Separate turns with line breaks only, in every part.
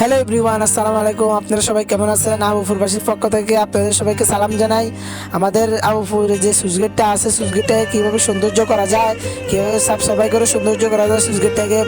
Hello everyone, আসসালামু আলাইকুম। আপনারা সবাই কেমন আছেন? আবুপুরবাসীর পক্ষ থেকে আপনাদের সবাইকে সালাম জানাই। আমাদের আবুপুরে যে সুইচগেটটা আছে, সুইচগেটটাকে কীভাবে সৌন্দর্য করা যায়, কীভাবে সাফ সাফাই করে সৌন্দর্য করা যায় সুইচগেটটাকে,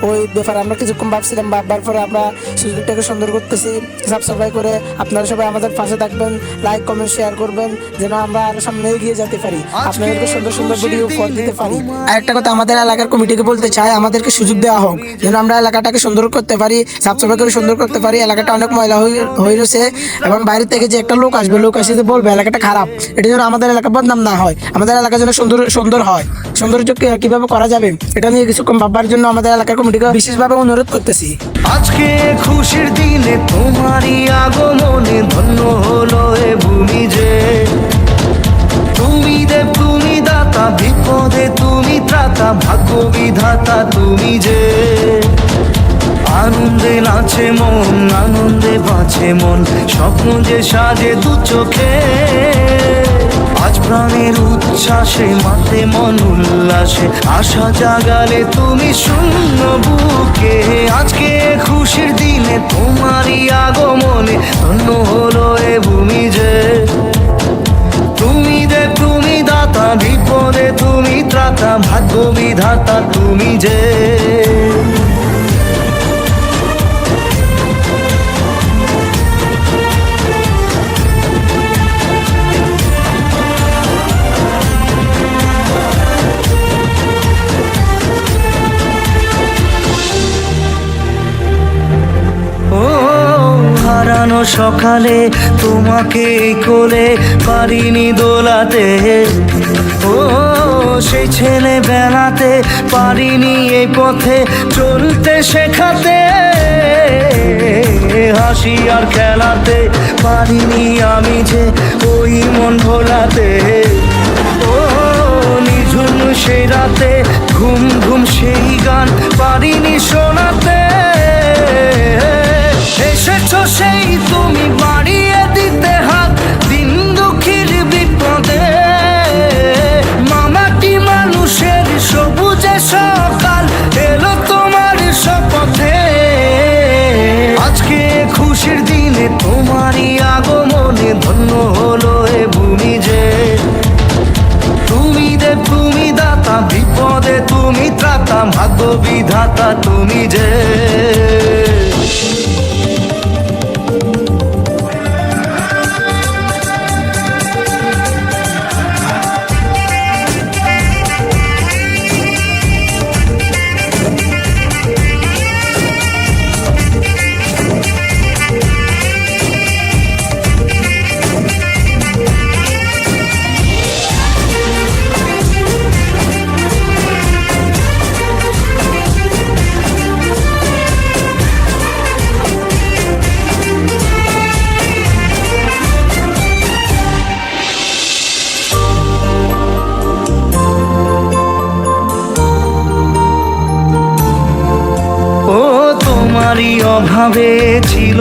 ওই ব্যাপারে আমরা কিছুক্ষণ ভাবছিলাম। ভাববার পরে আমরা সুইচগেটটাকে সুন্দর করতেছি সাফ সাফাই করে। আপনারা সবাই আমাদের পাশে থাকবেন, লাইক কমেন্ট শেয়ার করবেন, যেন আমরা আরো সামনে এগিয়ে যেতে পারি, আপনাদেরকে সুন্দর সুন্দর ভিডিও উপহার দিতে পারি। আরেকটা কথা আমাদের এলাকার কমিটিকে বলতে চাই, আমাদেরকে সুযোগ দেওয়া হোক যেন আমরা এলাকাটাকে সুন্দর করতে পারি, সাফ সাফাই করে সুন্দর করতে পারি। এলাকাটা অনেক ময়লা হয়ে রয়েছে এবং বাইরে থেকে যে একটা লোক আসবে, লোক এসে বলবে এলাকাটা খারাপ, এটা যেন আমাদের এলাকা বদনাম না হয়, আমাদের এলাকা যেন সুন্দর সুন্দর হয়। সৌন্দর্য কিভাবে করা যাবে এটা নিয়ে কিছুক্ষণ ভাববার জন্য আমাদের এলাকার কমিটিকে বিশেষভাবে অনুরোধ করতেছি।
আজকে খুশির দিনে তোমারই আগমনে ধন্য হলো এ ভূমি যে, তুমি দেব তুমি দাতা, বিপদে তুমি ত্রাতা, ভাগ্য বিধাতা তুমি যে। আনন্দে নাচে মন, আনন্দে বাঁচে মন, স্বপ্ন যে সাজে দু চোখে। আজ প্রাণের উচ্ছ্বাসে মাতে মন উল্লাসে, আশা জাগালে তুমি শূন্য বুকে। আজকে খুশির দিনে তোমারই আগমনে ধন্য হলো এ ভূমি যে, তুমি দেব তুমি দাতা, বিপদে তুমি ত্রাতা, ভাগ্য বিধাতা তুমি যে। হারানো সকালে তোমাকে কোলে পারিনি দোলাতে, ও সেই ছেলে বেলাতে পারিনি এই পথে চলতে শেখাতে। হাসি আর খেলাতে পারিনি আমি যে ওই মন ভোলাতে, ও নিঝুম সেই রাতে ঘুম ঘুম সেই গান পারিনি শোনাতে। এসেছো সেই তুমি বাড়িয়ে দিতে হাত দিন দুঃখীর বিপদে, মামাটি মানুষের সবুজে সকাল এলো তোমার শপথে। আজকে খুশির দিনে তোমারই আগমনে ধন্য হলো এ ভূমি যে, তুমি দেব তুমি দাতা, বিপদে তুমি ত্রাতা, ভাগ্য বিধাতা তুমি যে। তোমারই অভাবে ছিল